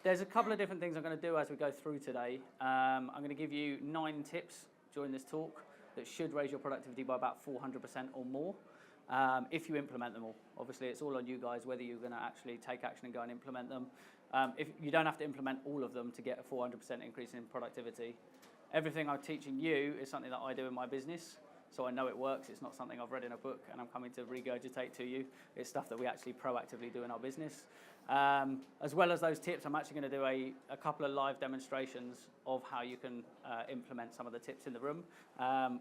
there's a couple of different things I'm going to do as we go through today. I'm going to give you 9 tips during this talk that should raise your productivity by about 400% or more if you implement them all. Obviously, it's all on you guys whether you're going to actually take action and go and implement them. If you don't have to implement all of them to get a 400% increase in productivity. Everything I'm teaching you is something that I do in my business, so I know it works. It's not something I've read in a book and I'm coming to regurgitate to you. It's stuff that we actually proactively do in our business. As well as those tips, I'm actually going to do a couple of live demonstrations of how you can implement some of the tips in the room,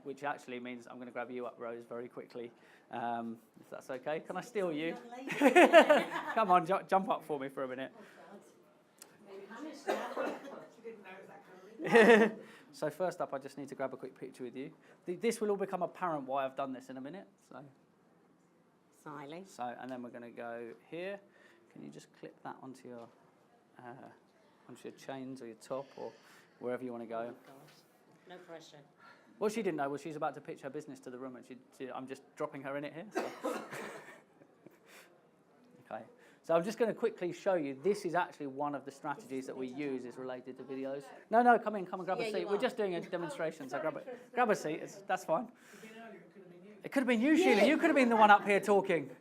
which actually means I'm going to grab you up, Rose, very quickly, if that's okay. Can I steal you? Come on, jump up for me for a minute. So first up, I just need to grab a quick picture with you. This will all become apparent why I've done this in a minute. So, and then we're going to go here. Can you just clip that onto your chains or your top or wherever you want to go? Oh, God. No pressure. What she didn't know was she's about to pitch her business to the room, and I'm just dropping her in it here. So. Okay. So I'm just going to quickly show you, this is actually one of the strategies that we use is related to videos. No, come and grab a seat. We're just doing a demonstration, so grab a seat, that's fine. It could have been you, Sheila. You could have been the one up here talking.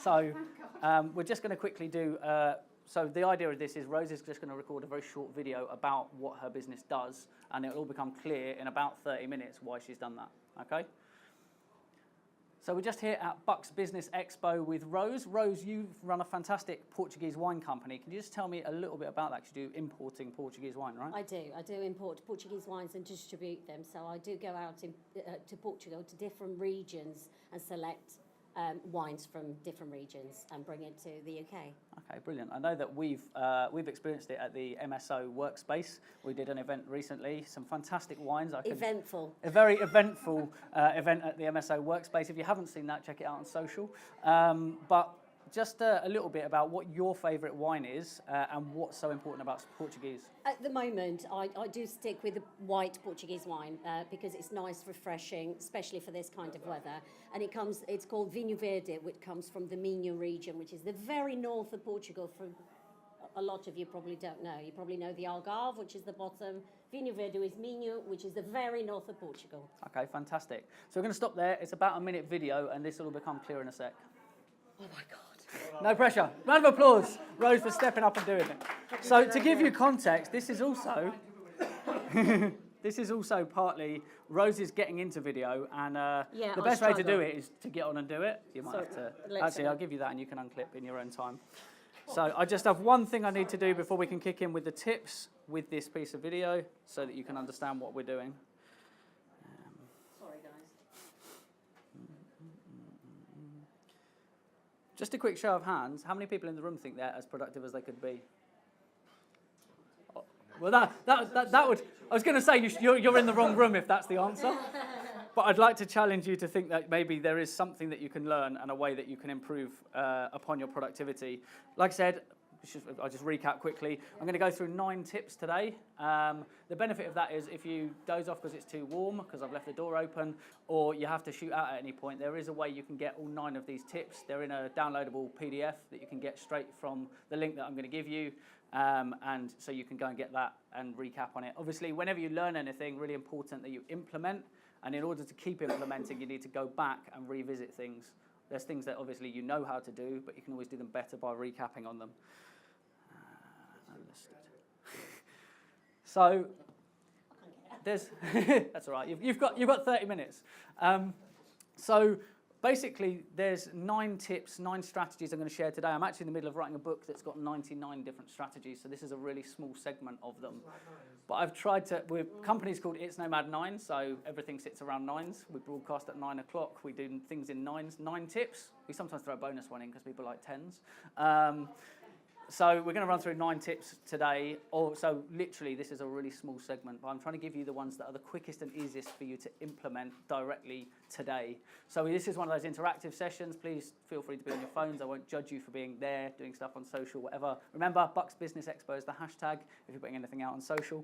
So we're just going to quickly do, so the idea of this is Rose is just going to record a very short video about what her business does, and it'll all become clear in about 30 minutes why she's done that, okay? So we're just here at Bucks Business Expo with Rose. Rose, you run a fantastic Portuguese wine company. Can you just tell me a little bit about that? You do importing Portuguese wine, right? I do import Portuguese wines and distribute them. So I do go out to Portugal, to different regions, and select wines from different regions and bring it to the UK. Okay, brilliant. I know that we've experienced it at the MSO Workspace. We did an event recently, some fantastic wines. Eventful. A very eventful event at the MSO Workspace. If you haven't seen that, check it out on social. But just a little bit about what your favourite wine is and what's so important about Portuguese. At the moment, I do stick with the white Portuguese wine because it's nice, refreshing, especially for this kind of weather. And it's called Vinho Verde, which comes from the Minho region, which is the very north of Portugal. From a lot of you probably don't know. You probably know the Algarve, which is the bottom. Vinho Verde is Minho, which is the very north of Portugal. Okay, fantastic. So we're going to stop there. It's about a minute video, and this will become clear in a sec. Oh my God. No pressure. Round of applause, Rose, for stepping up and doing it. So to give you context, this is also partly Rose is getting into video, and the best way to do it is to get on and do it. You might have to. Actually, I'll give you that, and you can unclip in your own time. So I just have one thing I need to do before we can kick in with the tips with this piece of video, so that you can understand what we're doing. Sorry, guys. Just a quick show of hands. How many people in the room think they're as productive as they could be? Well, that would. I was going to say you're in the wrong room if that's the answer. But I'd like to challenge you to think that maybe there is something that you can learn and a way that you can improve upon your productivity. Like I said, I'll just recap quickly. I'm going to go through 9 tips today. The benefit of that is if you doze off because it's too warm, because I've left the door open, or you have to shoot out at any point, there is a way you can get all 9 of these tips. They're in a downloadable PDF that you can get straight from the link that I'm going to give you. And so you can go and get that and recap on it. Obviously, whenever you learn anything, really important that you implement. And in order to keep implementing, you need to go back and revisit things. There's things that obviously you know how to do, but you can always do them better by recapping on them. So there's that's all right. You've got 30 minutes. So basically, there's 9 tips, 9 strategies I'm going to share today. I'm actually in the middle of writing a book that's got 99 different strategies, so this is a really small segment of them. But I've tried to, we're company's called It's Nomad 9, so everything sits around 9s. We broadcast at 9 o'clock. We do things in 9s, 9 tips. We sometimes throw a bonus one in because people like 10s. So we're going to run through 9 tips today. So literally, this is a really small segment, but I'm trying to give you the ones that are the quickest and easiest for you to implement directly today. So this is one of those interactive sessions. Please feel free to be on your phones. I won't judge you for being there, doing stuff on social, whatever. Remember, Bucks Business Expo is the hashtag if you're putting anything out on social.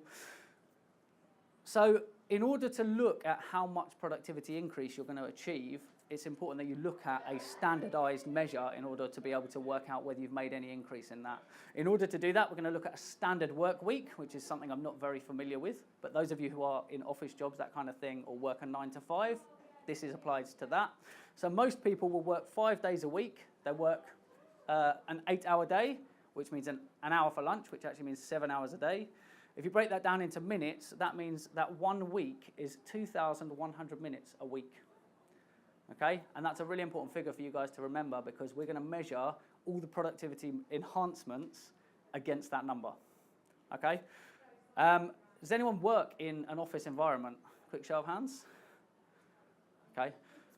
So in order to look at how much productivity increase you're going to achieve, it's important that you look at a standardized measure in order to be able to work out whether you've made any increase in that. In order to do that, we're going to look at a standard work week, which is something I'm not very familiar with. But those of you who are in office jobs, that kind of thing, or work a 9 to 5, this applies to that. So most people will work 5 days a week. They work an 8-hour day, which means an hour for lunch, which actually means 7 hours a day. If you break that down into minutes, that means that 1 week is 2,100 minutes a week. Okay? And that's a really important figure for you guys to remember, because we're going to measure all the productivity enhancements against that number. Okay? Does anyone work in an office environment? Quick show of hands. Okay?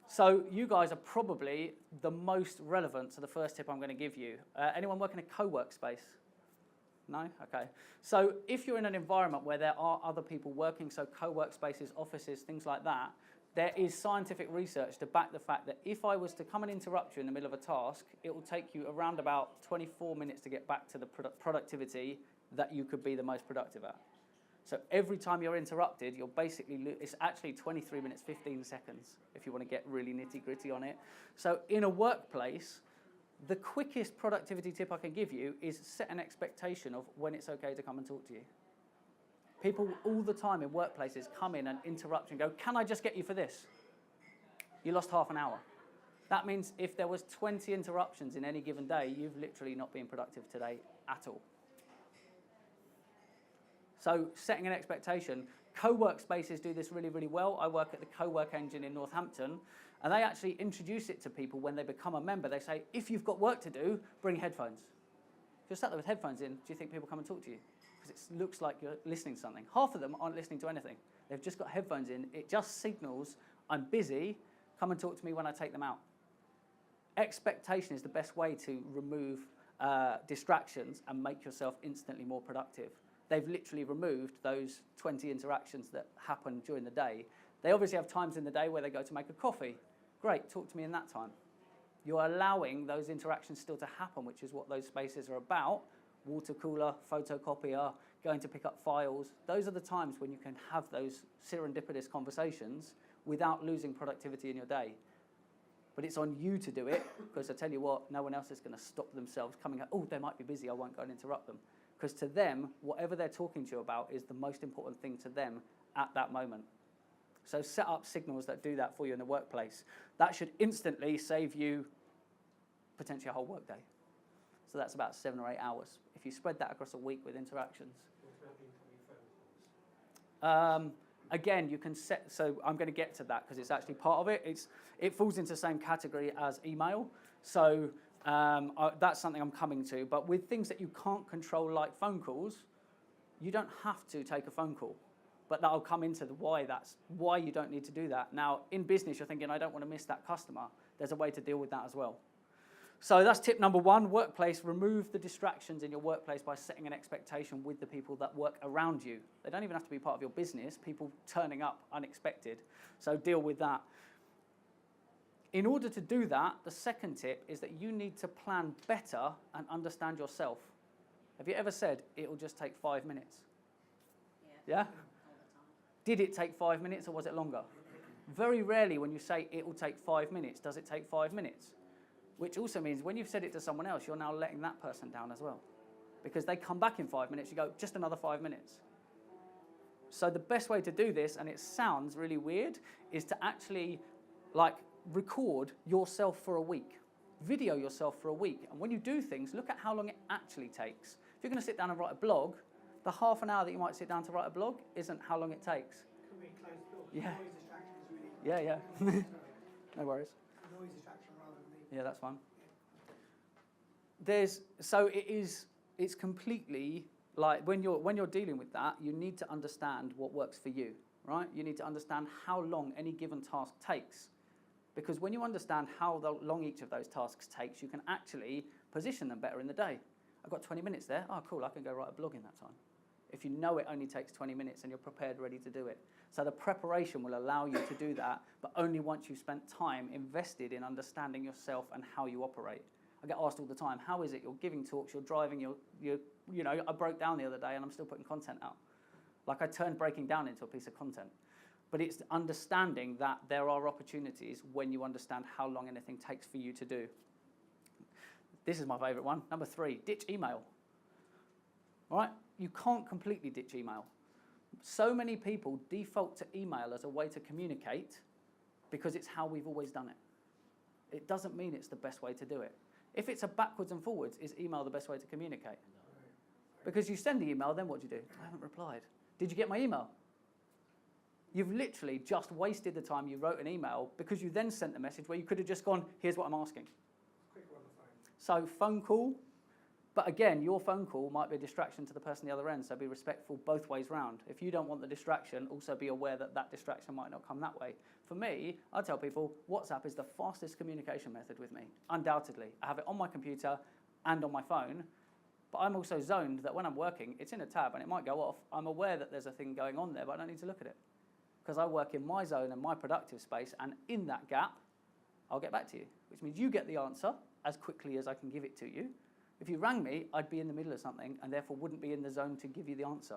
So you guys are probably the most relevant to the first tip I'm going to give you. Anyone work in a co-work space? No? Okay. So if you're in an environment where there are other people working, so co-work spaces, offices, things like that, there is scientific research to back the fact that if I was to come and interrupt you in the middle of a task, it will take you around about 24 minutes to get back to the productivity that you could be the most productive at. So every time you're interrupted, you're basically, it's actually 23 minutes, 15 seconds, if you want to get really nitty-gritty on it. So in a workplace, the quickest productivity tip I can give you is set an expectation of when it's okay to come and talk to you. People all the time in workplaces come in and interrupt and go, can I just get you for this? You lost half an hour. That means if there was 20 interruptions in any given day, you've literally not been productive today at all. So setting an expectation, co-work spaces do this really, really well. I work at the Co-work Engine in Northampton, and they actually introduce it to people when they become a member. They say, if you've got work to do, bring headphones. If you're sat there with headphones in, do you think people come and talk to you? Because it looks like you're listening to something. Half of them aren't listening to anything. They've just got headphones in. It just signals, I'm busy, come and talk to me when I take them out. Expectation is the best way to remove distractions and make yourself instantly more productive. They've literally removed those 20 interactions that happen during the day. They obviously have times in the day where they go to make a coffee. Great, talk to me in that time. You're allowing those interactions still to happen, which is what those spaces are about. Water cooler, photocopier, going to pick up files. Those are the times when you can have those serendipitous conversations without losing productivity in your day. But it's on you to do it, because I tell you what, no one else is going to stop themselves coming out, oh, they might be busy, I won't go and interrupt them. Because to them, whatever they're talking to you about is the most important thing to them at that moment. So set up signals that do that for you in the workplace. That should instantly save you potentially a whole workday. So that's about 7 or 8 hours. If you spread that across a week with interactions. Again, you can set, so I'm going to get to that because it's actually part of it. It falls into the same category as email. So that's something I'm coming to. But with things that you can't control, like phone calls, you don't have to take a phone call. But that'll come into why you don't need to do that. Now, in business, you're thinking, I don't want to miss that customer. There's a way to deal with that as well. So that's tip number 1, workplace. Remove the distractions in your workplace by setting an expectation with the people that work around you. They don't even have to be part of your business, people turning up unexpected. So deal with that. In order to do that, the second tip is that you need to plan better and understand yourself. Have you ever said, it'll just take 5 minutes? Yeah? Did it take 5 minutes or was it longer? Very rarely when you say it will take 5 minutes, does it take 5 minutes? Which also means when you've said it to someone else, you're now letting that person down as well. Because they come back in 5 minutes, you go, just another 5 minutes. So the best way to do this, and it sounds really weird, is to actually record yourself for a week. Video yourself for a week. And when you do things, look at how long it actually takes. If you're going to sit down and write a blog, the half an hour that you might sit down to write a blog isn't how long it takes. Could be a closed door. Yeah. Noise distraction is really Yeah. No worries. noise distraction rather than the... Yeah, that's fine. It's completely like when you're dealing with that, you need to understand what works for you, right? You need to understand how long any given task takes. Because when you understand how long each of those tasks takes, you can actually position them better in the day. I've got 20 minutes there. Oh, cool, I can go write a blog in that time. If you know it only takes 20 minutes and you're prepared, ready to do it. So the preparation will allow you to do that, but only once you've spent time invested in understanding yourself and how you operate. I get asked all the time, how is it you're giving talks, you're driving, I broke down the other day and I'm still putting content out. Like I turned breaking down into a piece of content. But it's understanding that there are opportunities when you understand how long anything takes for you to do. This is my favourite one. Number 3, ditch email. All right? You can't completely ditch email. So many people default to email as a way to communicate because it's how we've always done it. It doesn't mean it's the best way to do it. If it's a backwards and forwards, is email the best way to communicate? Because you send the email, then what do you do? I haven't replied. Did you get my email? You've literally just wasted the time you wrote an email because you then sent the message where you could have just gone, here's what I'm asking. Quicker on the phone. So phone call, but again, your phone call might be a distraction to the person on the other end, so be respectful both ways round. If you don't want the distraction, also be aware that that distraction might not come that way. For me, I tell people, WhatsApp is the fastest communication method with me, undoubtedly. I have it on my computer and on my phone, but I'm also zoned that when I'm working, it's in a tab and it might go off. I'm aware that there's a thing going on there, but I don't need to look at it. Because I work in my zone and my productive space, and in that gap, I'll get back to you, which means you get the answer as quickly as I can give it to you. If you rang me, I'd be in the middle of something and therefore wouldn't be in the zone to give you the answer.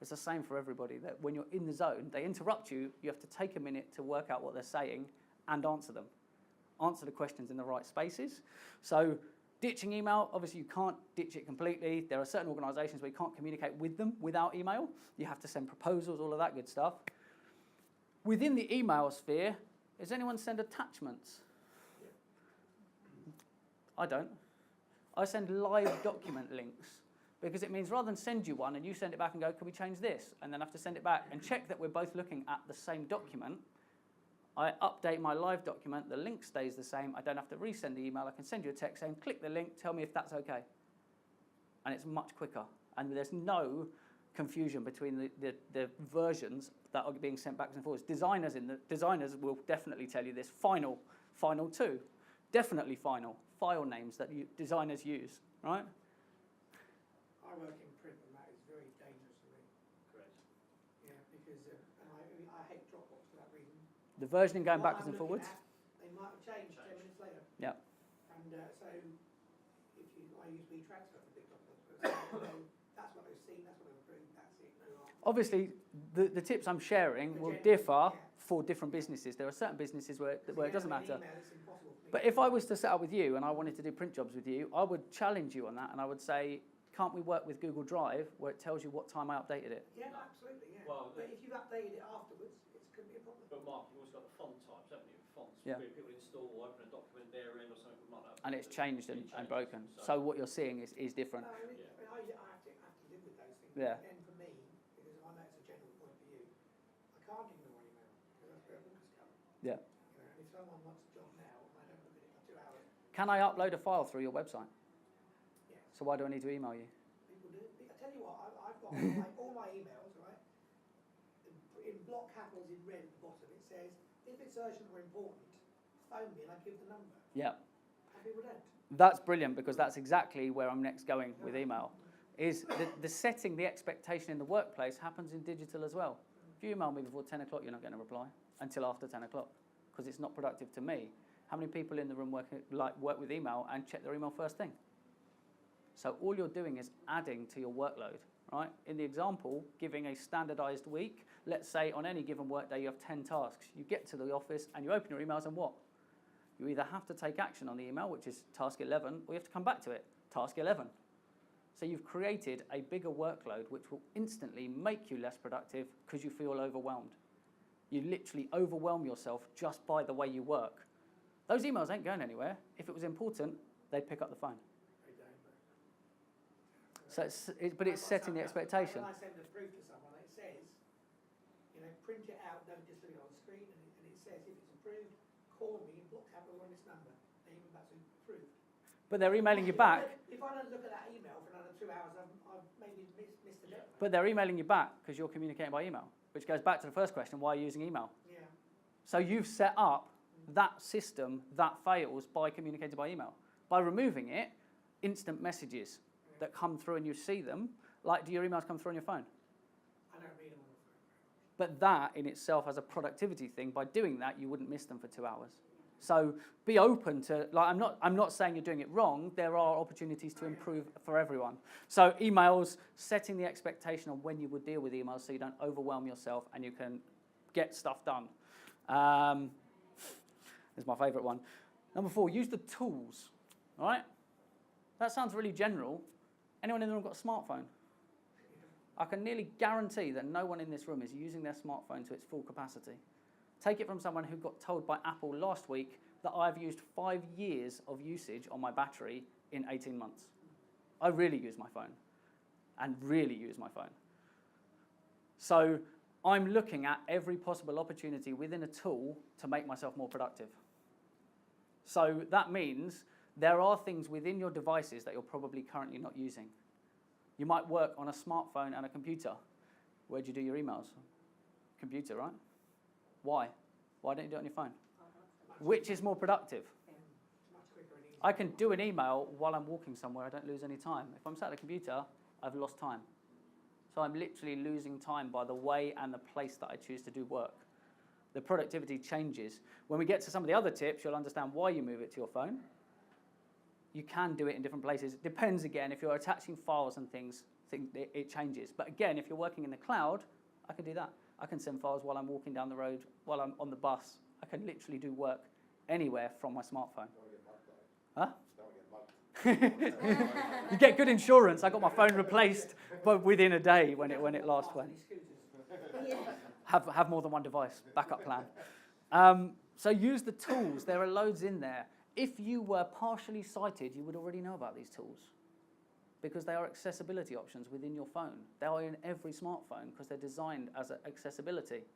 It's the same for everybody, that when you're in the zone, they interrupt you, you have to take a minute to work out what they're saying and answer them. Answer the questions in the right spaces. So ditching email, obviously you can't ditch it completely. There are certain organisations where you can't communicate with them without email. You have to send proposals, all of that good stuff. Within the email sphere, does anyone send attachments? I don't. I send live document links because it means rather than send you one and you send it back and go, can we change this? And then have to send it back and check that we're both looking at the same document. I update my live document, the link stays the same. I don't have to resend the email. I can send you a text saying, click the link, tell me if that's okay. And it's much quicker. And there's no confusion between the versions that are being sent back and forwards. Designers will definitely tell you this. Final 2, definitely final. File names that designers use, right? I work in print and that is very dangerous for me. Correct. Yeah, because and I hate Dropbox for that reason. The versioning going What backwards I'm and forwards. looking at, they might have changed 10 minutes later. Yeah. And so I use WeTransfer for big documents, but that's what they've seen, that's what they've approved, that's it. No harm. Obviously, the tips I'm sharing will differ for different businesses. There are certain businesses where it doesn't matter. Email, it's impossible for me. But if I was to set up with you and I wanted to do print jobs with you, I would challenge you on that and I would say, can't we work with Google Drive where it tells you what time I updated it? Yeah, absolutely, yeah. Well, but if you've updated it afterwards, it could be a problem. But Mark, you've also got the font types, haven't you? Fonts. Yeah. People install or open a document there and or something like that. And it's changed and broken. So what you're seeing is different. I mean, I have to live with those things. Yeah. And for me, because I know it's a general point for you, I can't ignore email because that's where all this comes. Yeah. You know, and if someone wants a job now, I don't look at it for 2 hours. Can I upload a file through your website? Yeah. So why do I need to email you? People do. I tell you what, I've got all my emails, right? In block capitals in red at the bottom, it says, if it's urgent or important, phone me and I give the number. Yeah. And people don't. That's brilliant because that's exactly where I'm next going with email. Is the setting the expectation in the workplace happens in digital as well. If you email me before 10 o'clock, you're not going to reply until after 10 o'clock because it's not productive to me. How many people in the room work with email and check their email first thing? So all you're doing is adding to your workload, right? In the example, giving a standardized week, let's say on any given workday you have 10 tasks. You get to the office and you open your emails and what? You either have to take action on the email, which is task 11, or you have to come back to it, task 11. So you've created a bigger workload which will instantly make you less productive because you feel overwhelmed. You literally overwhelm yourself just by the way you work. Those emails ain't going anywhere. If it was important, they'd pick up the phone. They don't. So but it's setting the expectation. When I send a proof to someone, it says, you know, print it out, don't just leave it on the screen, and it says if it's approved, call me in block capital on this number, and even that's approved. But they're emailing you back. If I don't look at that email for another 2 hours, I've maybe missed the deadline. But they're emailing you back because you're communicating by email, which goes back to the first question, why are you using email? Yeah. So you've set up that system that fails by communicating by email. By removing it, instant messages that come through and you see them, like do your emails come through on your phone? I don't read them on the phone. But that in itself as a productivity thing, by doing that, you wouldn't miss them for 2 hours. So be open to, like, I'm not saying you're doing it wrong. There are opportunities to improve for everyone. So emails, setting the expectation on when you would deal with emails so you don't overwhelm yourself and you can get stuff done. This is my favourite one. Number 4, use the tools. All right? That sounds really general. Anyone in the room got a smartphone? I can nearly guarantee that no one in this room is using their smartphone to its full capacity. Take it from someone who got told by Apple last week that I've used 5 years of usage on my battery in 18 months. I really use my phone, and really use my phone. So I'm looking at every possible opportunity within a tool to make myself more productive. So that means there are things within your devices that you're probably currently not using. You might work on a smartphone and a computer. Where do you do your emails? Computer, right? Why? Why don't you do it on your phone? Which is more productive? I can do an email while I'm walking somewhere. I don't lose any time. If I'm sat at a computer, I've lost time. So I'm literally losing time by the way and the place that I choose to do work. The productivity changes. When we get to some of the other tips, you'll understand why you move it to your phone. You can do it in different places. It depends, again, if you're attaching files and things, it changes. But again, if you're working in the cloud, I can do that. I can send files while I'm walking down the road, while I'm on the bus. I can literally do work anywhere from my smartphone. Huh? You get good insurance. I got my phone replaced, but within a day when it last went. Have more than one device, backup plan. So use the tools. There are loads in there. If you were partially sighted, you would already know about these tools because they are accessibility options within your phone. They are in every smartphone because they're designed as accessibility.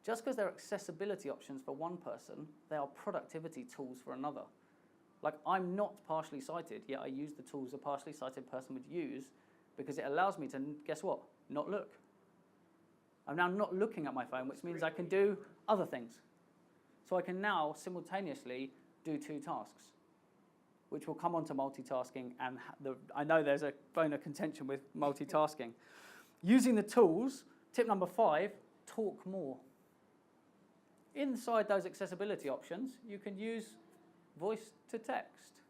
Just because they're accessibility options for one person, they are productivity tools for another. Like, I'm not partially sighted, yet I use the tools a partially sighted person would use because it allows me to, guess what, not look. I'm now not looking at my phone, which means I can do other things. So I can now simultaneously do 2 tasks, which will come on to multitasking, and I know there's a bone of contention with multitasking. Using the tools, tip number 5, talk more. Inside those accessibility options, you can use voice to text.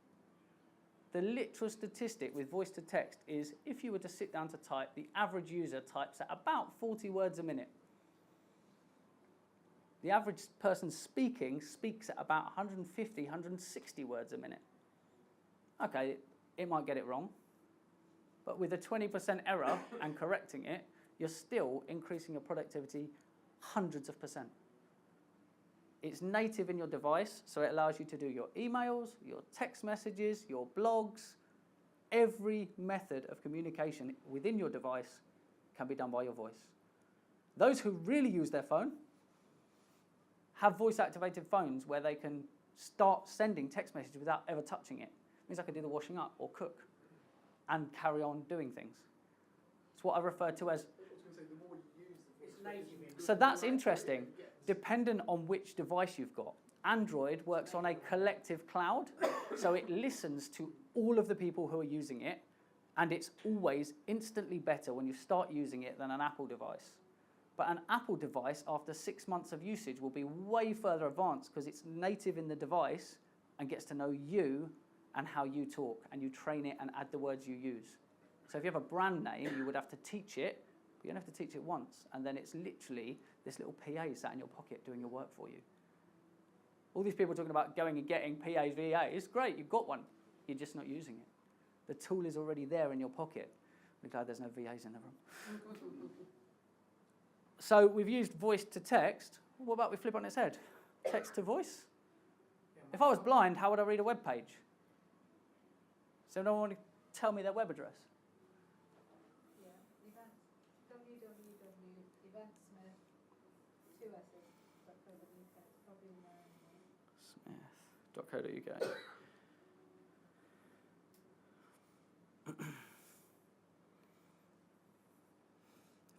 The literal statistic with voice to text is if you were to sit down to type, the average user types at about 40 words a minute. The average person speaking speaks at about 150, 160 words a minute. Okay, it might get it wrong, but with a 20% error and correcting it, you're still increasing your productivity hundreds of percent. It's native in your device, so it allows you to do your emails, your text messages, your blogs. Every method of communication within your device can be done by your voice. Those who really use their phone have voice-activated phones where they can start sending text messages without ever touching it. It means I can do the washing up or cook and carry on doing things. It's what I refer to as... So that's interesting. Dependent on which device you've got. Android works on a collective cloud, so it listens to all of the people who are using it, and it's always instantly better when you start using it than an Apple device. But an Apple device, after 6 months of usage, will be way further advanced because it's native in the device and gets to know you and how you talk, and you train it and add the words you use. So if you have a brand name, you would have to teach it, but you don't have to teach it once, and then it's literally this little PA sat in your pocket doing your work for you. All these people talking about going and getting PAs, VAs, great, you've got one, you're just not using it. The tool is already there in your pocket. I'm glad there's no VAs in the room. So we've used voice to text. What about we flip on its head? Text to voice? If I was blind, how would I read a web page? So no one want to tell me their web address? Smith.co.uk.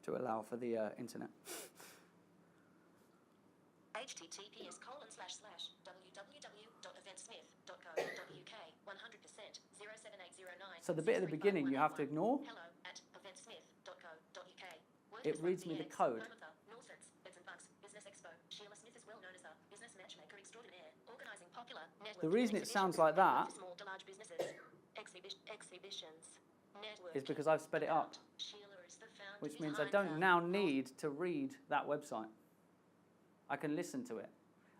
To allow for the internet. https://www.eventsmith.co.uk 100% 07809. So the bit at the beginning you have to ignore. Hello@eventsmith.co.uk. It reads me the code. Bucks Business Expo. Sheila Smith is well known as a business matchmaker extraordinaire, organising popular networking The reason it sounds like that for small to large businesses. Exhibitions. is because I've sped it up, which means I don't now need to read that website. I can listen to it.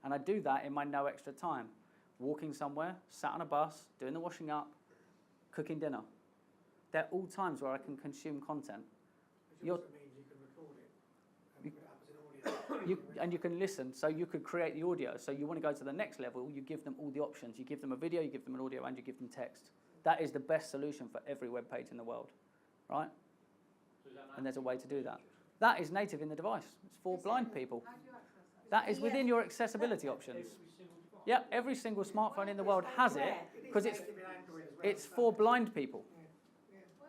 And I do that in my no extra time. Walking somewhere, sat on a bus, doing the washing up, cooking dinner. They're all times where I can consume content. Which also means you can record it and put it up as an audio. And you can listen, so you could create the audio. So you want to go to the next level, you give them all the options. You give them a video, you give them an audio, and you give them text. That is the best solution for every web page in the world, right? And there's a way to do that. That is native in the device. It's for blind people. That is within your accessibility options. Yeah, every single smartphone in the world has it because it's for blind people.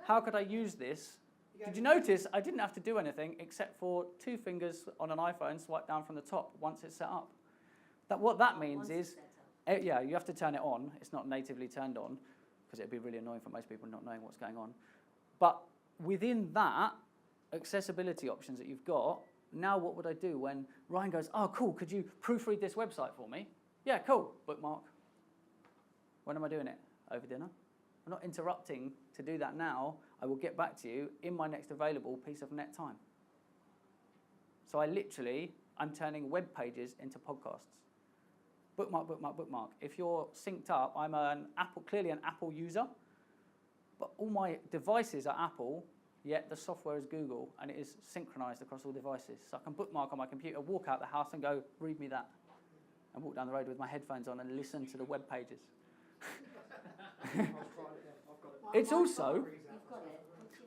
How could I use this? Did you notice I didn't have to do anything except for 2 fingers on an iPhone swipe down from the top once it's set up? What that means is, yeah, you have to turn it on. It's not natively turned on because it'd be really annoying for most people not knowing what's going on. But within that accessibility options that you've got, now what would I do when Ryan goes, oh, cool, could you proofread this website for me? Yeah, cool, bookmark. When am I doing it? Over dinner? I'm not interrupting to do that now. I will get back to you in my next available piece of net time. So I'm turning web pages into podcasts. Bookmark, bookmark, bookmark. If you're synced up, I'm clearly an Apple user, but all my devices are Apple, yet the software is Google, and it is synchronized across all devices. So I can bookmark on my computer, walk out the house and go, read me that. And walk down the road with my headphones on and listen to the web pages. It's also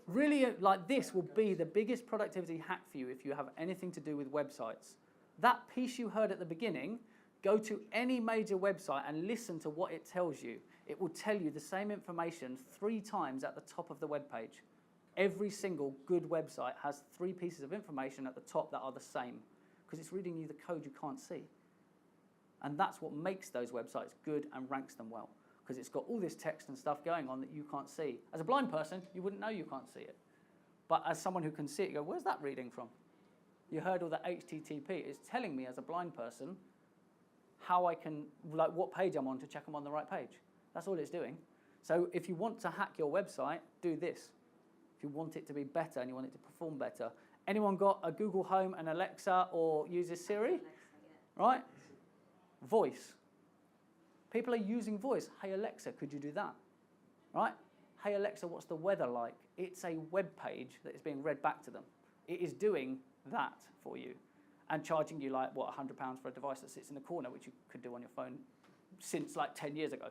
really like this will be the biggest productivity hack for you if you have anything to do with websites. That piece you heard at the beginning, go to any major website and listen to what it tells you. It will tell you the same information 3 times at the top of the web page. Every single good website has 3 pieces of information at the top that are the same because it's reading you the code you can't see. And that's what makes those websites good and ranks them well, because it's got all this text and stuff going on that you can't see. As a blind person, you wouldn't know you can't see it. But as someone who can see it, you go, where's that reading from? You heard all the HTTP. It's telling me as a blind person how I can, like what page I'm on to check I'm on the right page. That's all it's doing. So if you want to hack your website, do this. If you want it to be better and you want it to perform better. Anyone got a Google Home and Alexa or uses Siri? Alexa, yeah. Right? Voice. People are using voice. Hey Alexa, could you do that? Right? Hey Alexa, what's the weather like? It's a web page that is being read back to them. It is doing that for you and charging you like, what, £100 for a device that sits in the corner, which you could do on your phone since like 10 years ago.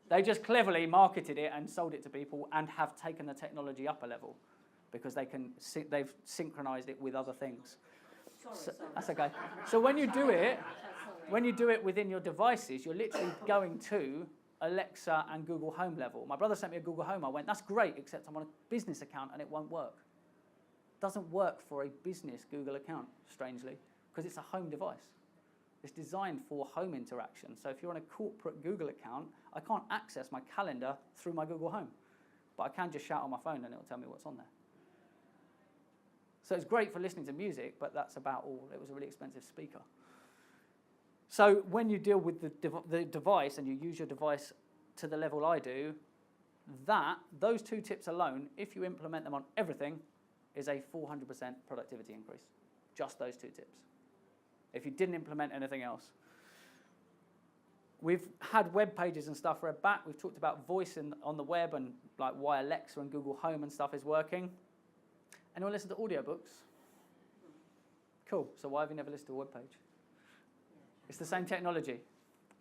They just cleverly marketed it and sold it to people and have taken the technology up a level because they've synchronized it with other things. Sorry. That's okay. So when you do it within your devices, you're literally going to Alexa and Google Home level. My brother sent me a Google Home. I went, that's great, except I'm on a business account and it won't work. It doesn't work for a business Google account, strangely, because it's a home device. It's designed for home interaction. So if you're on a corporate Google account, I can't access my calendar through my Google Home. But I can just shout on my phone and it'll tell me what's on there. So it's great for listening to music, but that's about all. It was a really expensive speaker. So when you deal with the device and you use your device to the level I do, those 2 tips alone, if you implement them on everything, is a 400% productivity increase. Just those 2 tips. If you didn't implement anything else. We've had web pages and stuff read back. We've talked about voice on the web and like why Alexa and Google Home and stuff is working. Anyone listen to audiobooks? Cool. So why have you never listened to a web page? It's the same technology.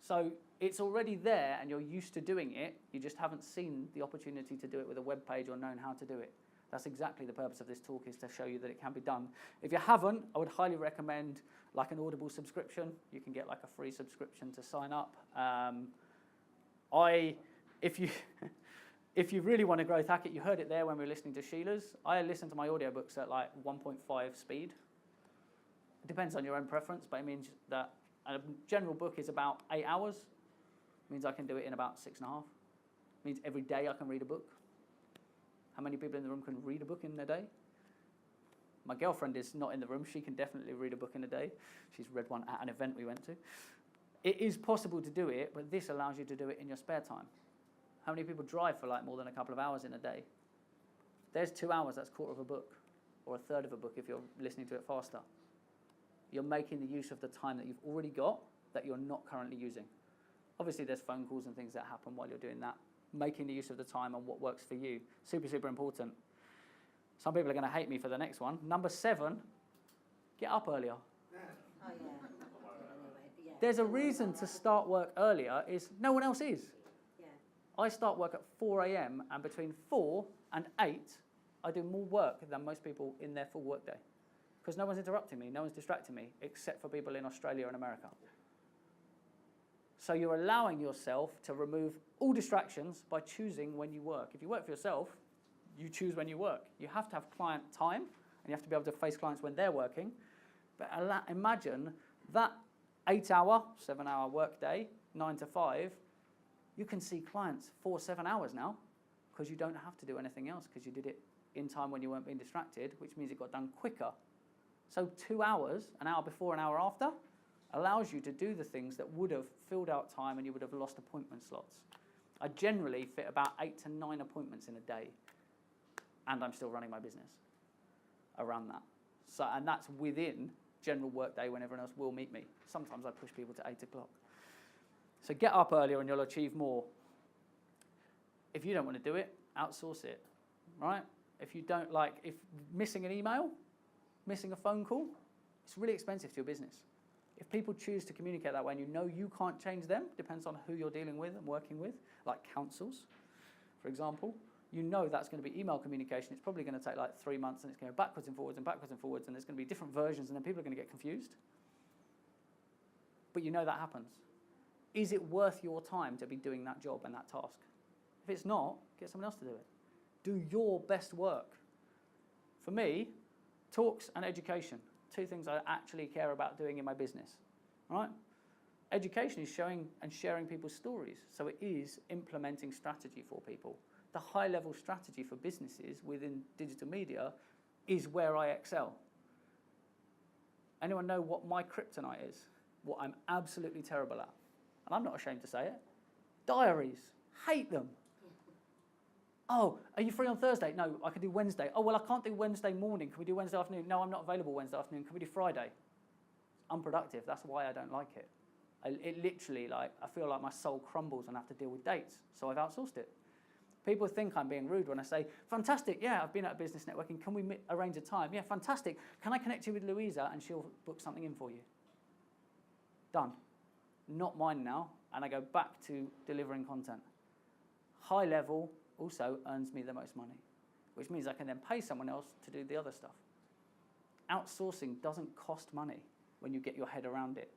So it's already there and you're used to doing it. You just haven't seen the opportunity to do it with a web page or known how to do it. That's exactly the purpose of this talk, is to show you that it can be done. If you haven't, I would highly recommend like an Audible subscription. You can get like a free subscription to sign up. If you really want to growth hack it, you heard it there when we were listening to Sheila's. I listen to my audiobooks at like 1.5 speed. It depends on your own preference, but it means that a general book is about 8 hours. It means I can do it in about 6.5. It means every day I can read a book. How many people in the room can read a book in a day? My girlfriend is not in the room. She can definitely read a book in a day. She's read one at an event we went to. It is possible to do it, but this allows you to do it in your spare time. How many people drive for like more than a couple of hours in a day? There's 2 hours, that's a quarter of a book, or a third of a book if you're listening to it faster. you're making the use of the time that you've already got that you're not currently using. Obviously, there's phone calls and things that happen while you're doing that. Making the use of the time and what works for you. Super, super important. Some people are going to hate me for the next one. Number 7, get up earlier. Oh, yeah. Anyway, yeah. There's a reason to start work earlier is no one else is. Yeah. I start work at 4 a.m. and between 4 and 8, I do more work than most people in their full work day. Because no one's interrupting me, no one's distracting me, except for people in Australia and America. So you're allowing yourself to remove all distractions by choosing when you work. If you work for yourself, you choose when you work. You have to have client time, and you have to be able to face clients when they're working. But imagine that 8-hour, 7-hour work day, 9 to 5, you can see clients for 7 hours now because you don't have to do anything else because you did it in time when you weren't being distracted, which means it got done quicker. So 2 hours, an hour before, an hour after, allows you to do the things that would have filled out time and you would have lost appointment slots. I generally fit about 8 to 9 appointments in a day, and I'm still running my business around that. So, and that's within general work day when everyone else will meet me. Sometimes I push people to 8 o'clock. So get up earlier and you'll achieve more. If you don't want to do it, outsource it, right? If you don't if missing an email, missing a phone call, it's really expensive to your business. If people choose to communicate that way and you know you can't change them, depends on who you're dealing with and working with, like councils, for example, you know that's going to be email communication. It's probably going to take 3 months and it's going to go backwards and forwards, and there's going to be different versions, and then people are going to get confused. But you know that happens. Is it worth your time to be doing that job and that task? If it's not, get someone else to do it. Do your best work. For me, talks and education, 2 things I actually care about doing in my business, right? Education is showing and sharing people's stories, so it is implementing strategy for people. The high-level strategy for businesses within digital media is where I excel. Anyone know what my kryptonite is? What I'm absolutely terrible at? And I'm not ashamed to say it. Diaries. Hate them. Oh, are you free on Thursday? No, I can do Wednesday. Oh, well, I can't do Wednesday morning. Can we do Wednesday afternoon? No, I'm not available Wednesday afternoon. Can we do Friday? Unproductive. That's why I don't like it. It literally, I feel like my soul crumbles and I have to deal with dates. So I've outsourced it. People think I'm being rude when I say, fantastic, yeah, I've been at a business networking. Can we arrange a time? Yeah, fantastic. Can I connect you with Louisa and she'll book something in for you? Done. Not mine now. And I go back to delivering content. High level also earns me the most money, which means I can then pay someone else to do the other stuff. Outsourcing doesn't cost money when you get your head around it.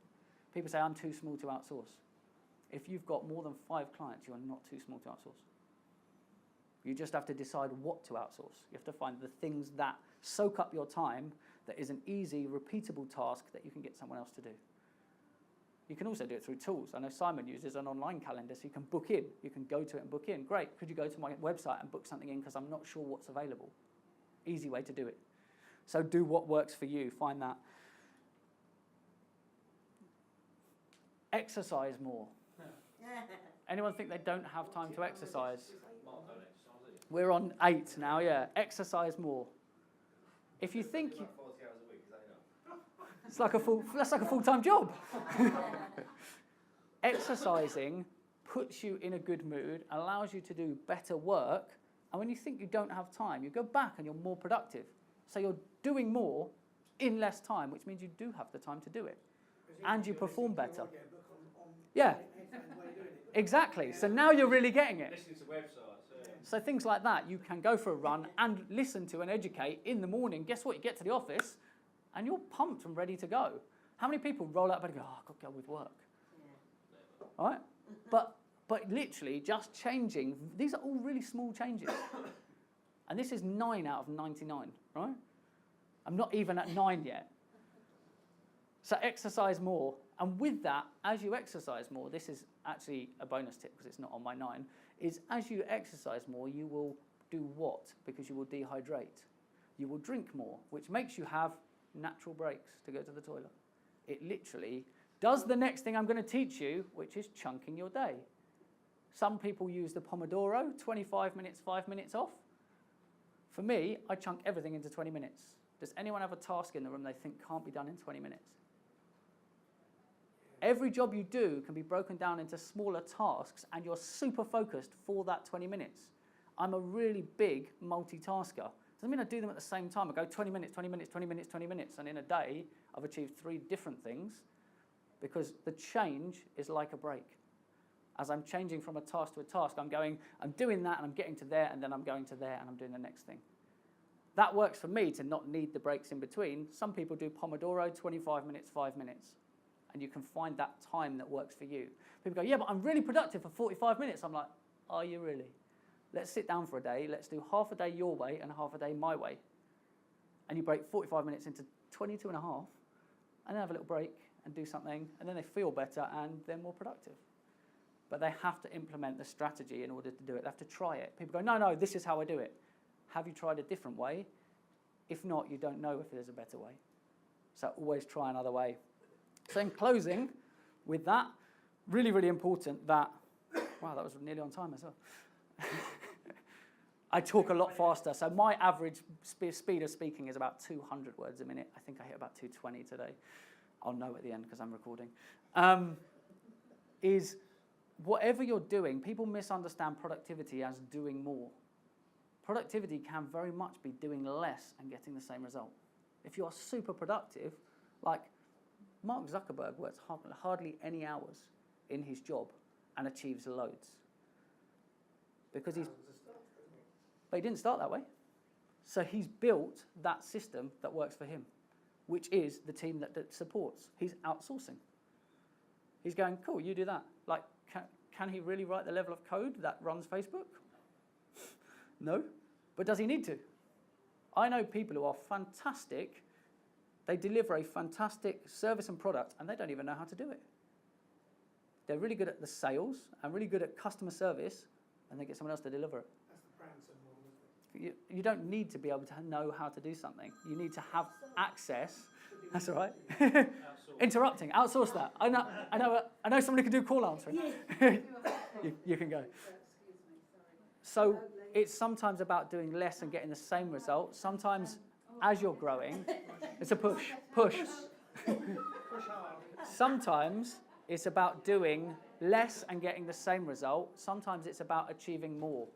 People say, I'm too small to outsource. If you've got more than 5 clients, you are not too small to outsource. You just have to decide what to outsource. You have to find the things that soak up your time, that is an easy, repeatable task that you can get someone else to do. You can also do it through tools. I know Simon uses an online calendar, so you can book in. You can go to it and book in. Great, could you go to my website and book something in because I'm not sure what's available? Easy way to do it. So do what works for you. Find that. Exercise more. Anyone think they don't have time to exercise? Mark don't exercise, do you? We're on 8 now, yeah. Exercise more. If you think... Like 40 hours a week, is that enough? That's like a full-time job. Exercising puts you in a good mood, allows you to do better work, and when you think you don't have time, you go back and you're more productive. So you're doing more in less time, which means you do have the time to do it. And you perform better. Yeah, exactly. So now you're really getting it. Listening to websites. So things like that, you can go for a run and listen to and educate in the morning. Guess what? You get to the office and you're pumped and ready to go. How many people roll out of bed and go, oh, I've got to go with work? Yeah. All right? But literally just changing, these are all really small changes. And this is 9 out of 99, right? I'm not even at 9 yet. So exercise more. And with that, as you exercise more, this is actually a bonus tip because it's not on my 9, is as you exercise more, you will do what? Because you will dehydrate. You will drink more, which makes you have natural breaks to go to the toilet. It literally does the next thing I'm going to teach you, which is chunking your day. Some people use the Pomodoro, 25 minutes, 5 minutes off. For me, I chunk everything into 20 minutes. Does anyone have a task in the room they think can't be done in 20 minutes? Every job you do can be broken down into smaller tasks, and you're super focused for that 20 minutes. I'm a really big multitasker. Doesn't mean I do them at the same time. I go 20 minutes, 20 minutes, 20 minutes, 20 minutes, and in a day, I've achieved 3 different things, because the change is like a break. As I'm changing from a task to a task, I'm doing that, and I'm getting to there, and then I'm going to there, and I'm doing the next thing. That works for me to not need the breaks in between. Some people do Pomodoro, 25 minutes, 5 minutes. And you can find that time that works for you. People go, yeah, but I'm really productive for 45 minutes. I'm like, are you really? Let's sit down for a day. Let's do half a day your way and half a day my way. And you break 45 minutes into 22 and a half, and then have a little break and do something, and then they feel better and they're more productive. But they have to implement the strategy in order to do it. They have to try it. People go, no, this is how I do it. Have you tried a different way? If not, you don't know if there's a better way. So always try another way. So in closing, with that, really, really important that, wow, that was nearly on time as well. I talk a lot faster. So my average speed of speaking is about 200 words a minute. I think I hit about 220 today. I'll know at the end because I'm recording. Is whatever you're doing, people misunderstand productivity as doing more. Productivity can very much be doing less and getting the same result. If you are super productive, like Mark Zuckerberg works hardly any hours in his job and achieves loads. Because but he didn't start that way. So he's built that system that works for him, which is the team that supports. He's outsourcing. He's going, cool, you do that. Like, can he really write the level of code that runs Facebook? No. But does he need to? I know people who are fantastic. They deliver a fantastic service and product, and they don't even know how to do it. They're really good at the sales and really good at customer service, and they get someone else to deliver it. That's the Branson model, isn't it? You don't need to be able to know how to do something. You need to have access. That's all right. Interrupting. Outsource that. I know somebody can do call answering. You can go. So it's sometimes about doing less and getting the same result. Sometimes, as you're growing, it's a push. Sometimes it's about doing less and getting the same result. Sometimes it's about achieving more.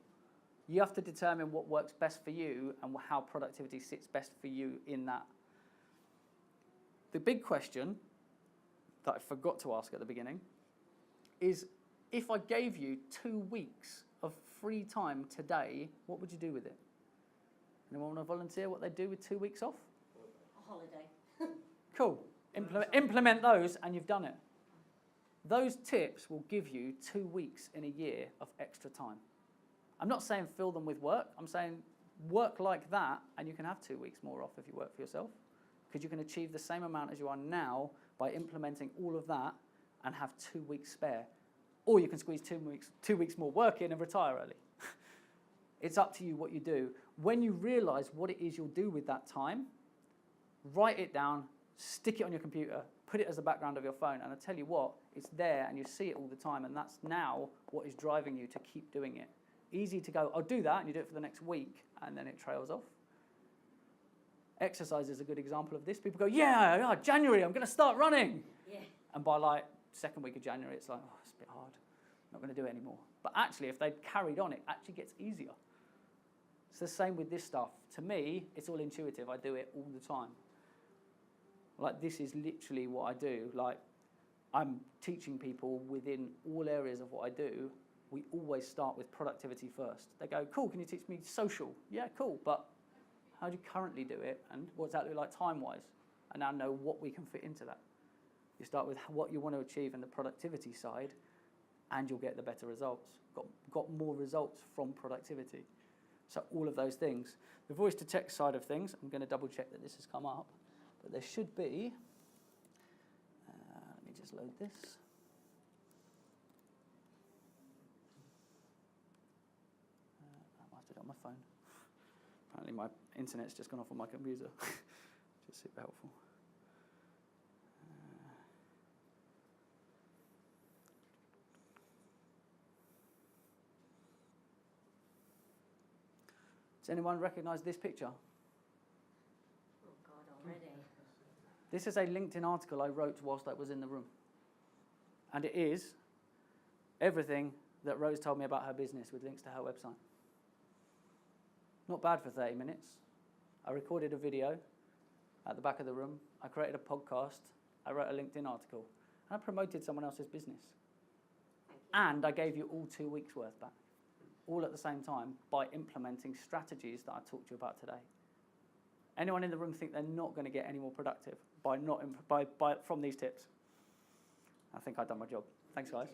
You have to determine what works best for you and how productivity sits best for you in that. The big question that I forgot to ask at the beginning is, if I gave you 2 weeks of free time today, what would you do with it? Anyone want to volunteer what they do with 2 weeks off? A holiday. Cool. Implement those and you've done it. Those tips will give you 2 weeks in a year of extra time. I'm not saying fill them with work. I'm saying work like that and you can have 2 weeks more off if you work for yourself, because you can achieve the same amount as you are now by implementing all of that and have 2 weeks spare. Or you can squeeze 2 weeks more work in and retire early. It's up to you what you do. When you realize what it is you'll do with that time, write it down, stick it on your computer, put it as the background of your phone, and I tell you what, it's there and you see it all the time, and that's now what is driving you to keep doing it. Easy to go, I'll do that, and you do it for the next week, and then it trails off. Exercise is a good example of this. People go, yeah, January, I'm going to start running. Yeah. And by like second week of January, it's like, oh, it's a bit hard. I'm not going to do it anymore. But actually, if they'd carried on, it actually gets easier. It's the same with this stuff. To me, it's all intuitive. I do it all the time. Like, this is literally what I do. Like, I'm teaching people within all areas of what I do. We always start with productivity first. They go, cool, can you teach me social? Yeah, cool, but how do you currently do it, and what's that look like time-wise? And now know what we can fit into that. You start with what you want to achieve in the productivity side, and you'll get the better results. Got more results from productivity. So all of those things. The voice to text side of things, I'm going to double check that this has come up, but there should be, let me just load this. I must have done my phone. Apparently my internet's just gone off on my computer, which is super helpful. Does anyone recognise this picture? Oh, God, already. This is a LinkedIn article I wrote whilst I was in the room. And it is everything that Rose told me about her business with links to her website. Not bad for 30 minutes. I recorded a video at the back of the room. I created a podcast. I wrote a LinkedIn article. And I promoted someone else's business. And I gave you all 2 weeks' worth back, all at the same time, by implementing strategies that I talked to you about today. Anyone in the room think they're not going to get any more productive from these tips? I think I've done my job. Thanks, guys.